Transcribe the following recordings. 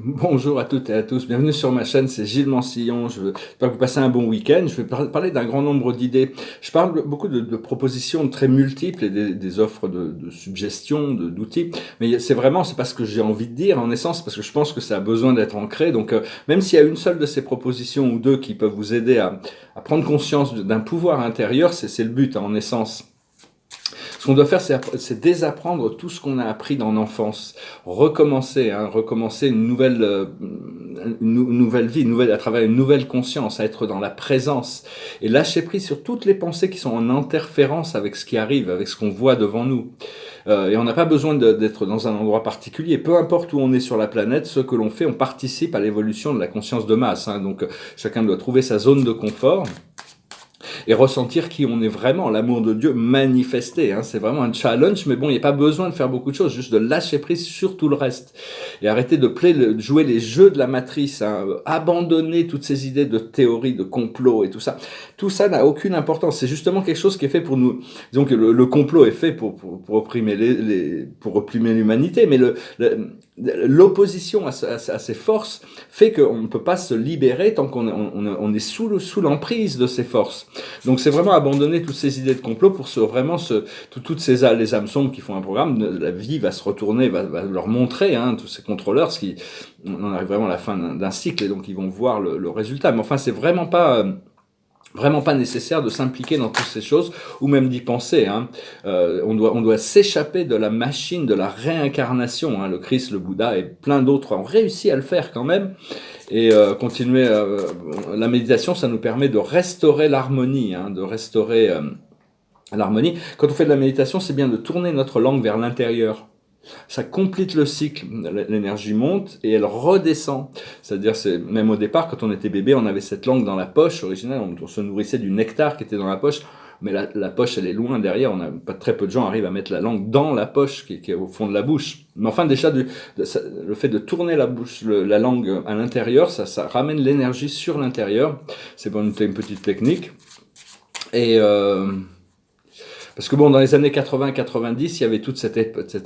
Bonjour à toutes et à tous, bienvenue sur ma chaîne, c'est Gilles Mansillon, j'espère que vous passez un bon week-end. Je vais parler d'un grand nombre d'idées. Je parle beaucoup de propositions très multiples et des offres de suggestions, d'outils, mais c'est pas ce que j'ai envie de dire en essence, parce que je pense que ça a besoin d'être ancré. Donc même s'il y a une seule de ces propositions ou deux qui peuvent vous aider à prendre conscience d'un pouvoir intérieur, c'est le but en essence. Ce qu'on doit faire, c'est désapprendre tout ce qu'on a appris dans l'enfance, recommencer une nouvelle vie, à travers une nouvelle conscience, à être dans la présence et lâcher prise sur toutes les pensées qui sont en interférence avec ce qui arrive, avec ce qu'on voit devant nous. Et on n'a pas besoin d'être dans un endroit particulier. Peu importe où on est sur la planète, ce que l'on fait, on participe à l'évolution de la conscience de masse. Donc chacun doit trouver sa zone de confort et ressentir qui on est vraiment, l'amour de Dieu manifesté. C'est vraiment un challenge, mais bon, il n'y a pas besoin de faire beaucoup de choses, juste de lâcher prise sur tout le reste. Et arrêter de jouer les jeux de la matrice, abandonner toutes ces idées de théorie, de complot et tout ça. Tout ça n'a aucune importance, c'est justement quelque chose qui est fait pour nous. Disons que le complot est fait pour opprimer pour opprimer l'humanité, mais l'opposition à ces forces fait qu'on ne peut pas se libérer tant qu'on est sous l'emprise de ces forces. Donc c'est vraiment abandonner toutes ces idées de complot pour toutes les âmes sombres qui font un programme, la vie va se retourner, va leur montrer, tous ces contrôleurs, on en arrive vraiment à la fin d'un cycle et donc ils vont voir le résultat. Mais enfin c'est vraiment pas nécessaire de s'impliquer dans toutes ces choses ou même d'y penser. On doit s'échapper de la machine de la réincarnation. Le Christ, le Bouddha et plein d'autres ont réussi à le faire quand même. Et continuer la méditation, ça nous permet de restaurer l'harmonie, de restaurer l'harmonie. Quand on fait de la méditation, c'est bien de tourner notre langue vers l'intérieur. Ça complète le cycle, l'énergie monte et elle redescend. C'est-à-dire, même au départ, quand on était bébé, on avait cette langue dans la poche originale, on se nourrissait du nectar qui était dans la poche, mais la poche, elle est loin derrière, très peu de gens arrivent à mettre la langue dans la poche qui est au fond de la bouche. Mais enfin, déjà, le fait de tourner la langue à l'intérieur, ça ramène l'énergie sur l'intérieur. C'est une petite technique. Et parce que bon, dans les années 80-90, il y avait toute cette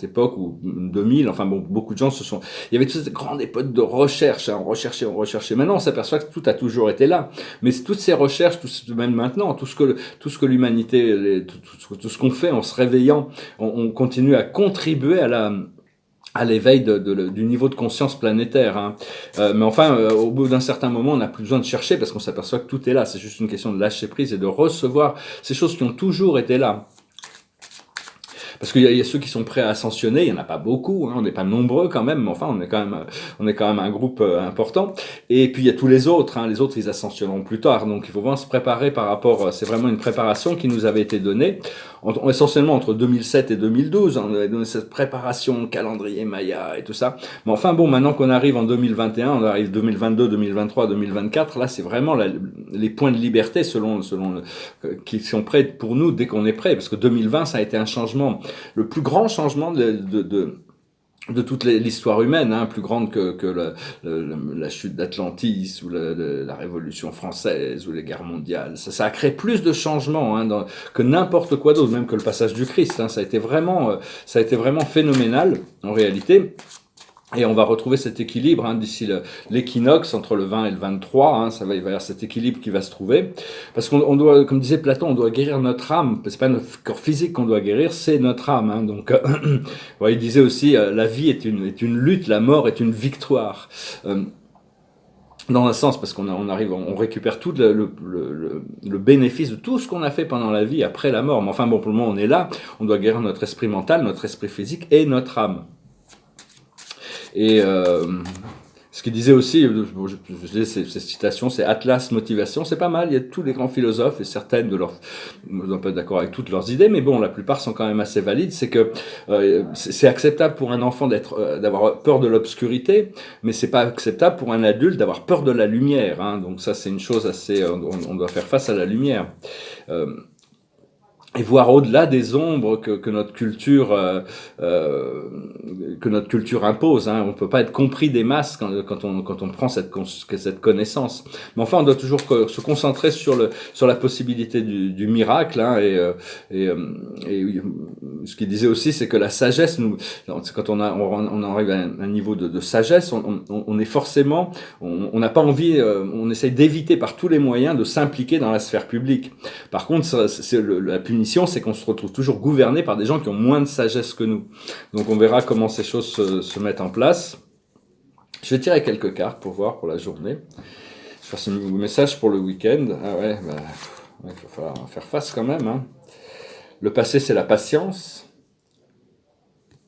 époque, ou 2000, enfin bon, beaucoup de gens il y avait toute cette grande époque de recherche, on recherchait. Maintenant, on s'aperçoit que tout a toujours été là. Mais toutes ces recherches, même maintenant, tout ce que l'humanité, tout ce qu'on fait en se réveillant, on continue à contribuer à l'éveil du niveau de conscience planétaire. Mais enfin, au bout d'un certain moment, on n'a plus besoin de chercher parce qu'on s'aperçoit que tout est là. C'est juste une question de lâcher prise et de recevoir ces choses qui ont toujours été là. Parce qu'il y a ceux qui sont prêts à ascensionner, il y en a pas beaucoup, on n'est pas nombreux quand même, mais enfin on est quand même un groupe important. Et puis il y a tous les autres, les autres ils ascensionneront plus tard, donc il faut vraiment se préparer c'est vraiment une préparation qui nous avait été donnée, essentiellement entre 2007 et 2012, on avait donné cette préparation, calendrier Maya et tout ça. Mais enfin bon, maintenant qu'on arrive en 2021, on arrive 2022, 2023, 2024, là c'est vraiment les points de liberté qui sont prêts pour nous dès qu'on est prêt, parce que 2020 ça a été un changement, le plus grand changement de toute l'histoire humaine, plus grande que la chute d'Atlantis ou la Révolution française ou les guerres mondiales. Ça a créé plus de changements que n'importe quoi d'autre, même que le passage du Christ. Ça a été vraiment phénoménal en réalité. Et on va retrouver cet équilibre d'ici l'équinoxe entre le 20 et le 23. Il va y avoir cet équilibre qui va se trouver. Parce qu'on doit, comme disait Platon, on doit guérir notre âme. C'est pas notre corps physique qu'on doit guérir, c'est notre âme. Donc, il disait aussi, la vie est une lutte, la mort est une victoire. Dans un sens, parce on récupère tout le bénéfice de tout ce qu'on a fait pendant la vie après la mort. Mais enfin, bon, pour le moment, on est là. On doit guérir notre esprit mental, notre esprit physique et notre âme. Et ce qu'il disait aussi, je dis ces citations, c'est Atlas Motivation, c'est pas mal, il y a tous les grands philosophes et certaines je ne suis pas d'accord avec toutes leurs idées, mais bon, la plupart sont quand même assez valides, c'est que c'est acceptable pour un enfant d'avoir peur de l'obscurité, mais c'est pas acceptable pour un adulte d'avoir peur de la lumière, donc ça c'est une chose assez, on doit faire face à la lumière. et voir au-delà des ombres que que notre culture impose. Hein. On ne peut pas être compris des masses quand on prend cette connaissance. Mais enfin, on doit toujours se concentrer sur la possibilité du miracle. Hein, et ce qu'il disait aussi, c'est que la sagesse, quand on arrive à un niveau de sagesse, on est forcément, on n'a pas envie, on essaye d'éviter par tous les moyens de s'impliquer dans la sphère publique. Par contre, la punition, c'est qu'on se retrouve toujours gouverné par des gens qui ont moins de sagesse que nous. Donc on verra comment ces choses se mettent en place. Je vais tirer quelques cartes pour voir pour la journée. Je vais faire ce message pour le week-end. Ah ouais, il va falloir faire face quand même. Hein. Le passé, c'est la patience.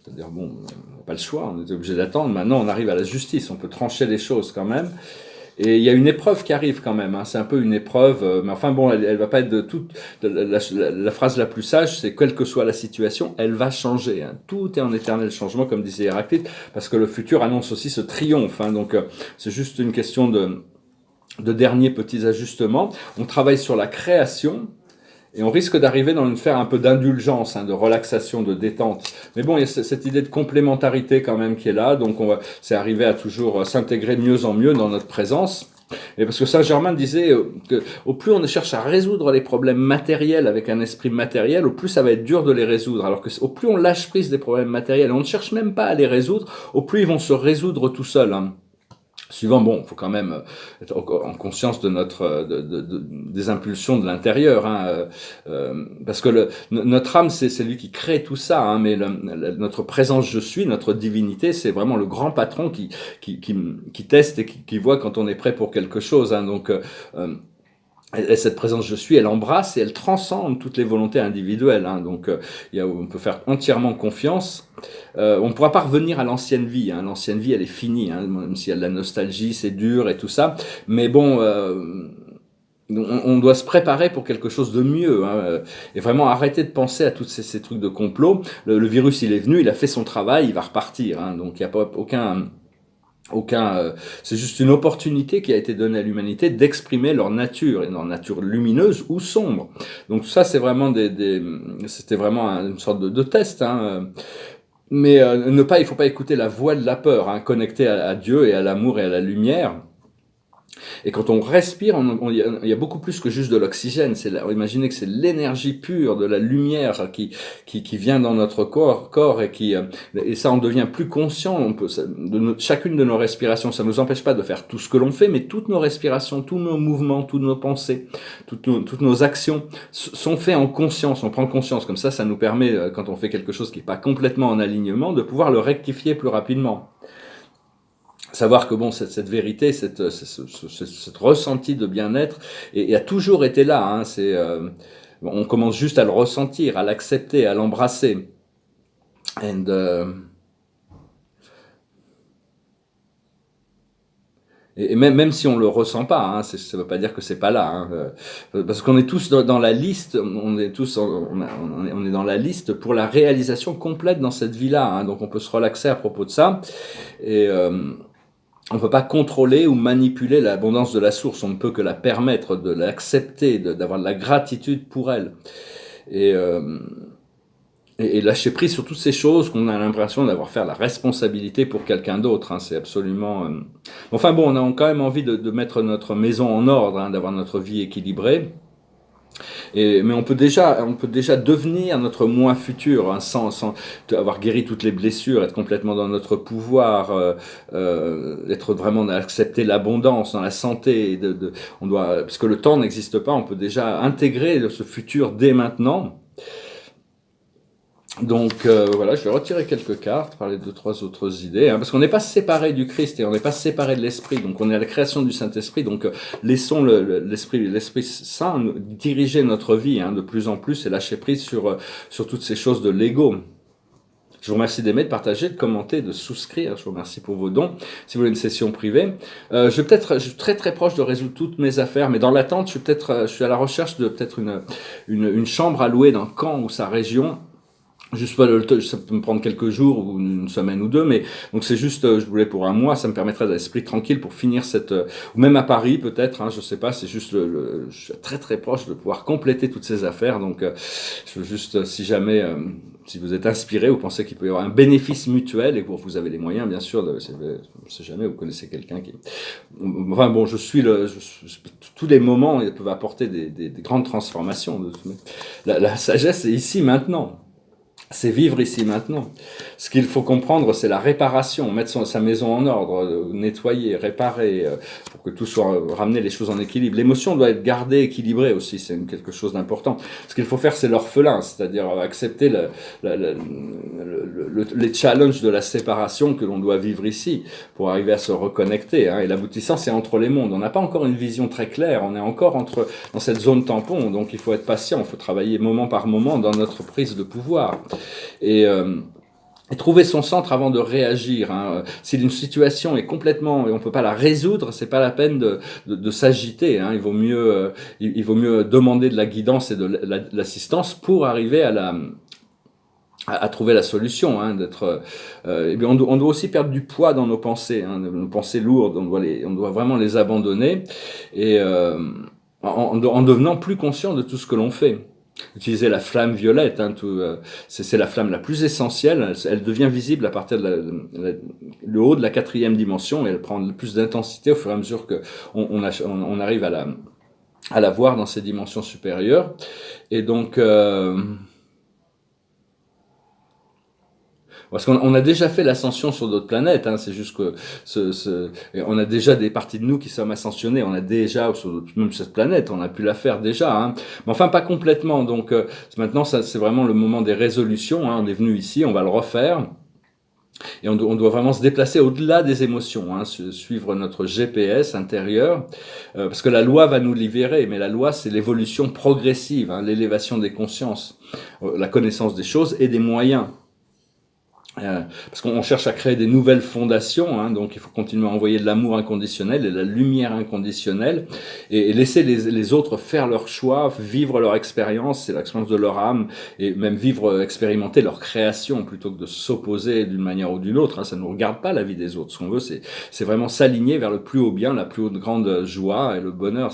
C'est-à-dire, bon, on n'a pas le choix, on est obligé d'attendre. Maintenant, on arrive à la justice, on peut trancher les choses quand même. Et il y a une épreuve qui arrive quand même, hein. C'est un peu une épreuve, mais enfin bon, elle va pas être de toute. La phrase la plus sage, c'est quelle que soit la situation, elle va changer. Hein. Tout est en éternel changement, comme disait Héraclite, parce que le futur annonce aussi ce triomphe. Hein. Donc c'est juste une question de derniers petits ajustements. On travaille sur la création. Et on risque d'arriver dans une sphère un peu d'indulgence, hein, de relaxation, de détente. Mais bon, il y a cette idée de complémentarité quand même qui est là, donc c'est arriver à toujours s'intégrer de mieux en mieux dans notre présence. Et parce que Saint-Germain disait que au plus on cherche à résoudre les problèmes matériels avec un esprit matériel, au plus ça va être dur de les résoudre. Alors que au plus on lâche prise des problèmes matériels, et on ne cherche même pas à les résoudre, au plus ils vont se résoudre tout seuls. Hein. Suivant, bon, il faut quand même être en conscience de des impulsions de l'intérieur, hein, parce que notre âme, c'est lui qui crée tout ça, hein, mais notre présence je suis, notre divinité, c'est vraiment le grand patron qui teste et qui voit quand on est prêt pour quelque chose. Hein, donc, et cette présence je suis, elle embrasse et elle transcende toutes les volontés individuelles. Hein, donc, on peut faire entièrement confiance. On ne pourra pas revenir à l'ancienne vie. Hein. L'ancienne vie, elle est finie, hein, même s'il y a de la nostalgie, c'est dur et tout ça. Mais bon, on doit se préparer pour quelque chose de mieux. Hein, et vraiment arrêter de penser à tous ces trucs de complot. Le virus, il est venu, il a fait son travail, il va repartir. Hein, donc il n'y a pas c'est juste une opportunité qui a été donnée à l'humanité d'exprimer leur nature, et leur nature lumineuse ou sombre. Donc ça, c'est vraiment c'était vraiment une sorte de test. Hein. Mais il faut pas écouter la voix de la peur, hein, connecter à Dieu et à l'amour et à la lumière. Et quand on respire, il y a beaucoup plus que juste de l'oxygène. Imaginez que c'est l'énergie pure de la lumière qui vient dans notre corps et ça, on devient plus conscient. Chacune de nos respirations, ça ne nous empêche pas de faire tout ce que l'on fait, mais toutes nos respirations, tous nos mouvements, toutes nos pensées, toutes nos actions sont faits en conscience. On prend conscience. Comme ça nous permet, quand on fait quelque chose qui n'est pas complètement en alignement, de pouvoir le rectifier plus rapidement. Savoir que bon, cette vérité, cette ressenti de bien-être, et a toujours été là. Hein, on commence juste à le ressentir, à l'accepter, à l'embrasser. Et même si on le ressent pas, hein, ça veut pas dire que c'est pas là, hein, parce qu'on est tous dans la liste, on est dans la liste pour la réalisation complète dans cette vie-là. Hein, donc on peut se relaxer à propos de ça. Et on ne peut pas contrôler ou manipuler l'abondance de la source, on ne peut que la permettre, de l'accepter, d'avoir de la gratitude pour elle. Et lâcher prise sur toutes ces choses qu'on a l'impression d'avoir fait la responsabilité pour quelqu'un d'autre. Hein, c'est absolument... Enfin bon, on a quand même envie de mettre notre maison en ordre, hein, d'avoir notre vie équilibrée. Mais on peut déjà devenir notre moi futur, hein, sans avoir guéri toutes les blessures, être complètement dans notre pouvoir, être vraiment accepter l'abondance, dans la santé. Parce que le temps n'existe pas, on peut déjà intégrer ce futur dès maintenant. Donc voilà, je vais retirer quelques cartes, parler de 2-3 autres idées, hein, parce qu'on n'est pas séparé du Christ et on n'est pas séparé de l'Esprit, donc on est à la création du Saint-Esprit, donc laissons l'Esprit Saint diriger notre vie, hein, de plus en plus et lâcher prise sur toutes ces choses de l'ego. Je vous remercie d'aimer, de partager, de commenter, de souscrire. Je vous remercie pour vos dons. Si vous voulez une session privée, je suis très très proche de résoudre toutes mes affaires, mais dans l'attente, je suis à la recherche de peut-être une chambre à louer dans Caen ou sa région, Juste pas ça peut me prendre quelques jours ou une semaine ou deux, mais donc c'est juste, je voulais pour un mois, ça me permettrait d'esprit tranquille pour finir ou même à Paris peut-être, hein, je sais pas, c'est juste je suis très très proche de pouvoir compléter toutes ces affaires, donc je veux juste, si jamais, si vous êtes inspiré, vous pensez qu'il peut y avoir un bénéfice mutuel et que vous avez les moyens, bien sûr, je sais jamais, vous connaissez quelqu'un qui, enfin bon, tous les moments ils peuvent apporter des grandes transformations. La sagesse est ici maintenant. C'est vivre ici maintenant. Ce qu'il faut comprendre, c'est la réparation, mettre sa maison en ordre, nettoyer, réparer, pour que tout soit ramener les choses en équilibre. L'émotion doit être gardée, équilibrée aussi, c'est quelque chose d'important. Ce qu'il faut faire, c'est l'orphelin, c'est-à-dire accepter les challenges de la séparation que l'on doit vivre ici pour arriver à se reconnecter. Hein. Et l'aboutissant, c'est entre les mondes. On n'a pas encore une vision très claire, on est encore dans cette zone tampon, donc il faut être patient, il faut travailler moment par moment dans notre prise de pouvoir. Et trouver son centre avant de réagir. Hein. Si une situation est complètement et on peut pas la résoudre, c'est pas la peine de s'agiter. Hein. Il vaut mieux demander de la guidance et de l'assistance pour arriver à trouver la solution. Hein, et bien on doit aussi perdre du poids dans nos pensées. Hein, nos pensées lourdes, on doit vraiment les abandonner et en devenant plus conscient de tout ce que l'on fait. Utiliser la flamme violette, hein, c'est la flamme la plus essentielle. Elle devient visible à partir de le haut de la 4e dimension et elle prend plus d'intensité au fur et à mesure que on arrive à la voir dans ces dimensions supérieures. Et donc parce qu'on a déjà fait l'ascension sur d'autres planètes, hein, c'est juste que on a déjà des parties de nous qui sommes ascensionnés, on a déjà, sur même cette planète, on a pu la faire déjà, hein, mais enfin pas complètement, donc maintenant c'est vraiment le moment des résolutions, hein, on est venu ici, on va le refaire, et on doit vraiment se déplacer au-delà des émotions, hein, suivre notre GPS intérieur, parce que la loi va nous libérer, mais la loi c'est l'évolution progressive, hein, l'élévation des consciences, la connaissance des choses et des moyens. Parce qu'on cherche à créer des nouvelles fondations, hein, donc il faut continuer à envoyer de l'amour inconditionnel et de la lumière inconditionnelle et laisser les autres faire leur choix, vivre leur expérience, c'est l'expérience de leur âme et même expérimenter leur création plutôt que de s'opposer d'une manière ou d'une autre. Hein, ça ne nous regarde pas la vie des autres. Ce qu'on veut, c'est vraiment s'aligner vers le plus haut bien, la plus haute grande joie et le bonheur.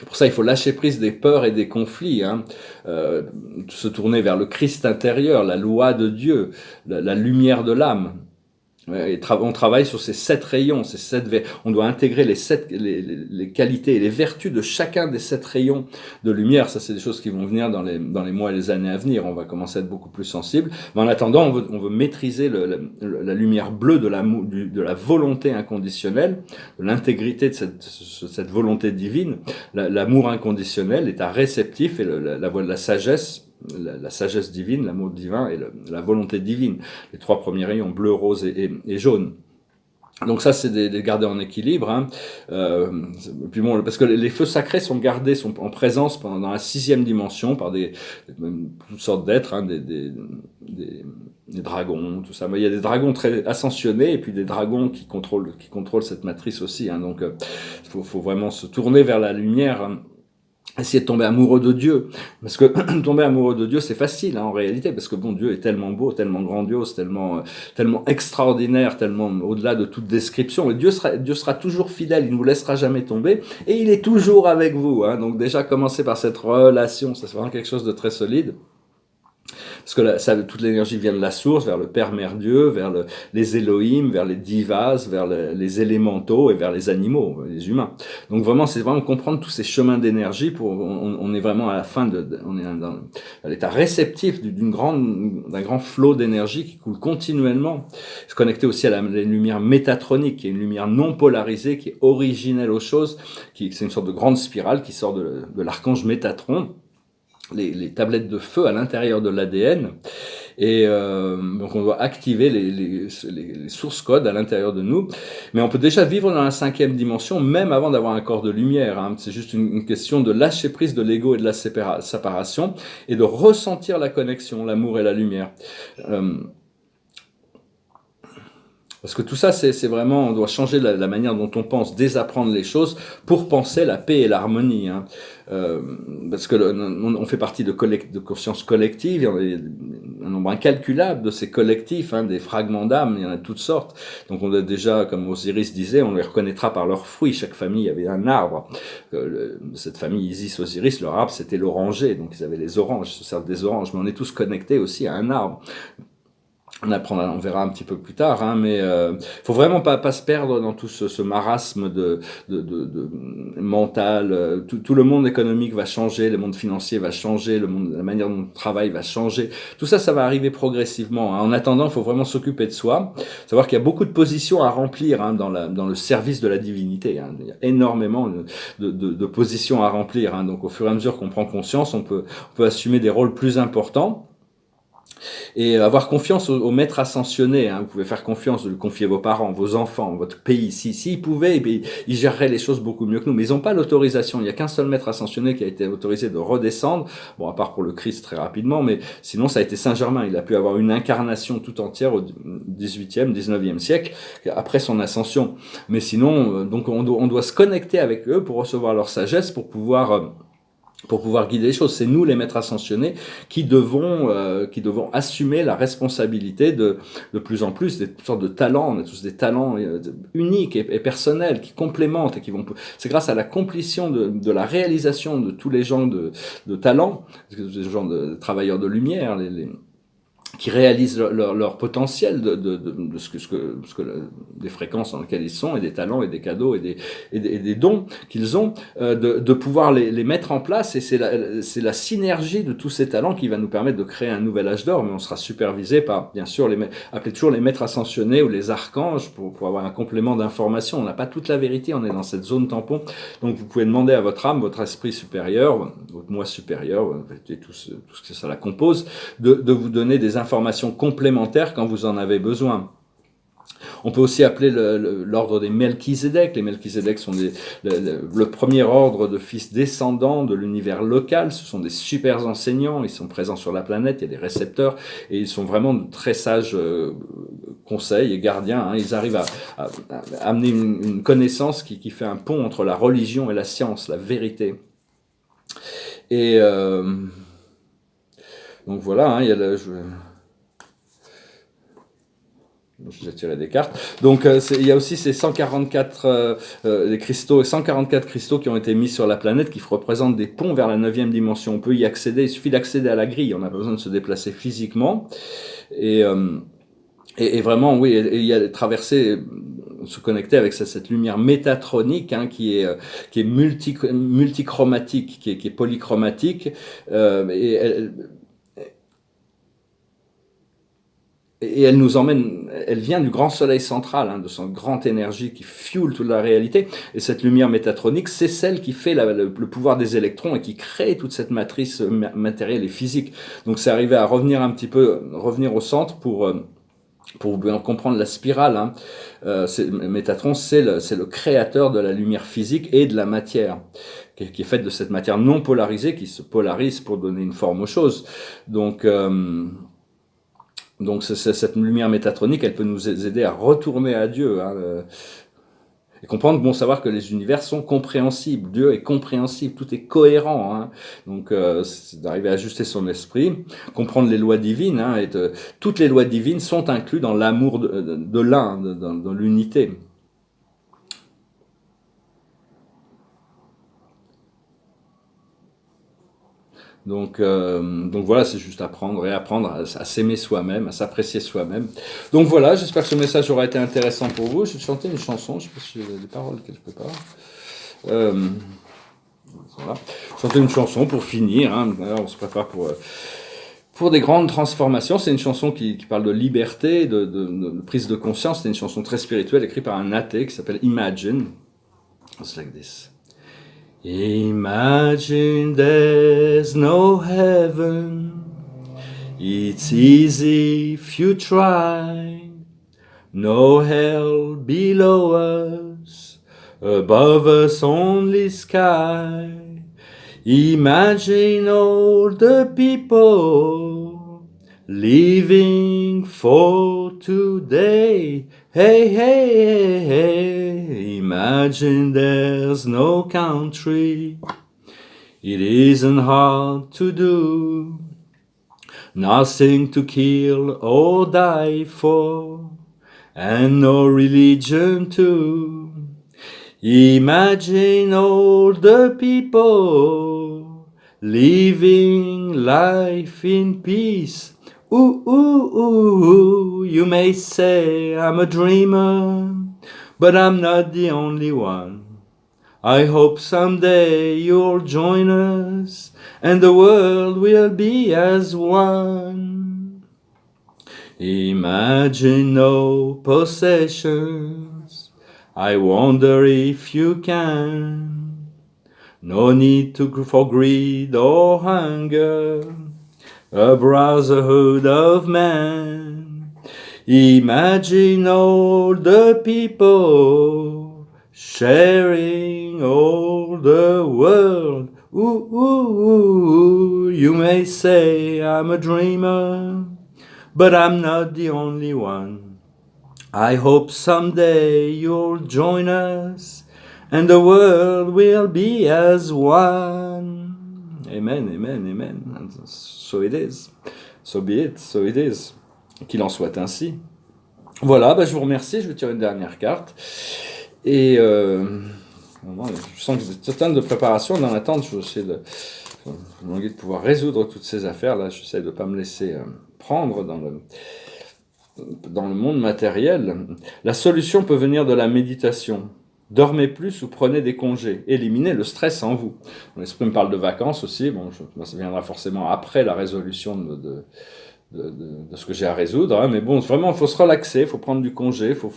Pour ça, il faut lâcher prise des peurs et des conflits, hein, se tourner vers le Christ intérieur, la loi de Dieu, la lumière de l'âme. Et on travaille sur ces 7 rayons, on doit intégrer les qualités et les vertus de chacun des 7 rayons de lumière. Ça, c'est des choses qui vont venir dans les mois et les années à venir. On va commencer à être beaucoup plus sensible. Mais en attendant, on veut maîtriser la lumière bleue de la volonté inconditionnelle, de l'intégrité de cette volonté divine. L'amour inconditionnel, l'état réceptif et la voie de la sagesse. La sagesse divine, l'amour divin et la volonté divine. Les 3 premiers rayons, bleu, rose et jaune. Donc ça, c'est de garder en équilibre. Hein. Puis bon, parce que les feux sacrés sont en présence dans la 6e dimension par toutes sortes d'êtres, hein, des dragons, tout ça. Mais il y a des dragons très ascensionnés et puis des dragons qui contrôlent cette matrice aussi. Hein. Donc, faut vraiment se tourner vers la lumière. Hein. Essayer de tomber amoureux de Dieu, parce que tomber amoureux de Dieu c'est facile, hein, en réalité, parce que bon, Dieu est tellement beau, tellement grandiose, tellement extraordinaire, tellement au-delà de toute description, et Dieu sera toujours fidèle, il ne vous laissera jamais tomber, et il est toujours avec vous, hein, donc déjà commencer par cette relation, ça c'est vraiment quelque chose de très solide. Parce que toute l'énergie vient de la source, vers le Père Mère Dieu, vers les Elohim, vers les divas, vers les élémentaux et vers les animaux, les humains. Donc vraiment, c'est vraiment comprendre tous ces chemins d'énergie. On est vraiment à la fin on est dans l'état réceptif d'un grand flot d'énergie qui coule continuellement. Se connecter aussi à la lumière métatronique, qui est une lumière non polarisée, qui est originelle aux choses, c'est une sorte de grande spirale qui sort de l'archange Métatron. Les tablettes de feu à l'intérieur de l'ADN et donc on doit activer les sources codes à l'intérieur de nous, mais on peut déjà vivre dans la 5e dimension même avant d'avoir un corps de lumière, hein. C'est juste une question de lâcher prise de l'ego et de la séparation et de ressentir la connexion, l'amour et la lumière. Parce que tout ça, c'est vraiment, on doit changer la manière dont on pense, désapprendre les choses pour penser la paix et l'harmonie. Hein. Euh, parce que on fait partie de conscience collective, il y en a un nombre incalculable de ces collectifs, hein, des fragments d'âme, il y en a de toutes sortes. Donc on a déjà, comme Osiris disait, on les reconnaîtra par leurs fruits. Chaque famille avait un arbre. Cette famille Isis-Osiris, leur arbre c'était l'oranger, donc ils avaient les oranges, ils se servent des oranges, mais on est tous connectés aussi à un arbre. On verra un petit peu plus tard, hein, mais faut vraiment pas se perdre dans tout ce marasme de mental. Tout le monde économique va changer, le monde financier va changer, la manière dont on travaille va changer. Tout ça, ça va arriver progressivement. Hein. En attendant, il faut vraiment s'occuper de soi, savoir qu'il y a beaucoup de positions à remplir hein, dans le service de la divinité. Hein. Il y a énormément de positions à remplir. Hein. Donc, au fur et à mesure qu'on prend conscience, on peut assumer des rôles plus importants. Et avoir confiance au maître ascensionné. Hein. Vous pouvez faire confiance, de lui confier vos parents, vos enfants, votre pays. S'ils pouvaient, ils géreraient les choses beaucoup mieux que nous. Mais ils n'ont pas l'autorisation. Il n'y a qu'un seul maître ascensionné qui a été autorisé de redescendre. Bon, à part pour le Christ très rapidement, mais sinon ça a été Saint-Germain. Il a pu avoir une incarnation tout entière au 18e, 19e siècle, après son ascension. Mais sinon, donc on doit se connecter avec eux pour recevoir leur sagesse, pour pouvoir guider les choses. C'est nous, les maîtres ascensionnés, qui devons assumer la responsabilité de plus en plus des sortes de talents. On a tous des talents uniques et personnels qui complémentent et qui vont. C'est grâce à la complétion de la réalisation de tous les gens de talent, des gens de travailleurs de lumière, qui réalisent leur potentiel de ce que des fréquences dans lesquelles ils sont, et des talents et des cadeaux et des dons qu'ils ont, de pouvoir les mettre en place. Et c'est la synergie de tous ces talents qui va nous permettre de créer un nouvel âge d'or. Mais on sera supervisé par, bien sûr, appelez toujours les maîtres ascensionnés ou les archanges pour avoir un complément d'information. On n'a pas toute la vérité, on est dans cette zone tampon. Donc vous pouvez demander à votre âme, votre esprit supérieur, votre moi supérieur, et tout ce que ça la compose, de vous donner des informations complémentaires quand vous en avez besoin. On peut aussi appeler l'ordre des Melchizedek. Les Melchizedek sont le premier ordre de fils descendants de l'univers local. Ce sont des super enseignants. Ils sont présents sur la planète. Il y a des récepteurs et ils sont vraiment de très sages conseils et gardiens. Hein. Ils arrivent à amener une connaissance qui fait un pont entre la religion et la science, la vérité. Et donc voilà, hein, il y a j'ai tiré des cartes. Donc il y a aussi ces 144 les cristaux, 144 cristaux qui ont été mis sur la planète, qui représentent des ponts vers la 9e dimension. On peut y accéder, il suffit d'accéder à la grille, on n'a pas besoin de se déplacer physiquement. Et vraiment, oui, il y a traversé, se connecter avec cette lumière métatronique, hein, qui est multichromatique, qui est polychromatique, et elle nous emmène, elle vient du grand soleil central, hein, de son grande énergie qui fuel toute la réalité. Et cette lumière métatronique, c'est celle qui fait le pouvoir des électrons et qui crée toute cette matrice matérielle et physique. Donc c'est arrivé à revenir au centre pour bien comprendre la spirale. Hein. Métatron, c'est le créateur de la lumière physique et de la matière, qui est faite de cette matière non polarisée qui se polarise pour donner une forme aux choses. Donc cette lumière métatronique, elle peut nous aider à retourner à Dieu, hein, et comprendre, savoir que les univers sont compréhensibles. Dieu est compréhensible, tout est cohérent. Hein. Donc c'est d'arriver à ajuster son esprit, comprendre les lois divines. Hein, toutes les lois divines sont incluses dans l'amour de l'un, dans l'unité. Donc voilà, c'est juste apprendre à s'aimer soi-même, à s'apprécier soi-même. Donc voilà, j'espère que ce message aura été intéressant pour vous. Je vais chanter une chanson, je ne sais pas si j'ai des paroles quelque part. Voilà. Chanter une chanson pour finir. Hein. Alors, on se prépare pour des grandes transformations. C'est une chanson qui parle de liberté, de prise de conscience. C'est une chanson très spirituelle écrite par un athée qui s'appelle Imagine. It's like this. Imagine there's no heaven. It's easy if you try. No hell below us. Above us only sky. Imagine all the people living for today. Hey, hey, hey, hey, imagine there's no country. It isn't hard to do. Nothing to kill or die for, and no religion too. Imagine all the people living life in peace. Ooh, ooh, ooh, ooh, you may say I'm a dreamer, but I'm not the only one. I hope someday you'll join us, and the world will be as one. Imagine no possessions, I wonder if you can. No need for greed or hunger, a brotherhood of man. Imagine all the people sharing all the world. Ooh, ooh, ooh, you may say I'm a dreamer, but I'm not the only one. I hope someday you'll join us, and the world will be as one. Amen, amen, amen. And so it is. So be it, so it is. Qu'il en soit ainsi. Voilà, je vous remercie. Je vais tirer une dernière carte. Et je sens que vous êtes totalement de préparation. Dans l'attente, je vais essayer de pouvoir résoudre toutes ces affaires. Là, j'essaie de ne pas me laisser prendre dans le monde matériel. La solution peut venir de la méditation. Dormez plus ou prenez des congés. Éliminez le stress en vous. L'esprit me parle de vacances aussi. Bon, ça viendra forcément après la résolution de ce que j'ai à résoudre. Hein. Mais bon, vraiment, il faut se relaxer, il faut prendre du congé, il faut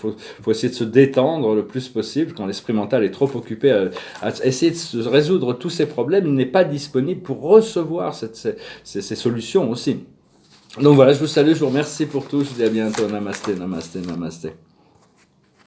essayer de se détendre le plus possible. Quand l'esprit mental est trop occupé à essayer de se résoudre tous ces problèmes, il n'est pas disponible pour recevoir ces solutions aussi. Donc voilà, je vous salue, je vous remercie pour tout. Je vous dis à bientôt. Namasté, namasté, namasté.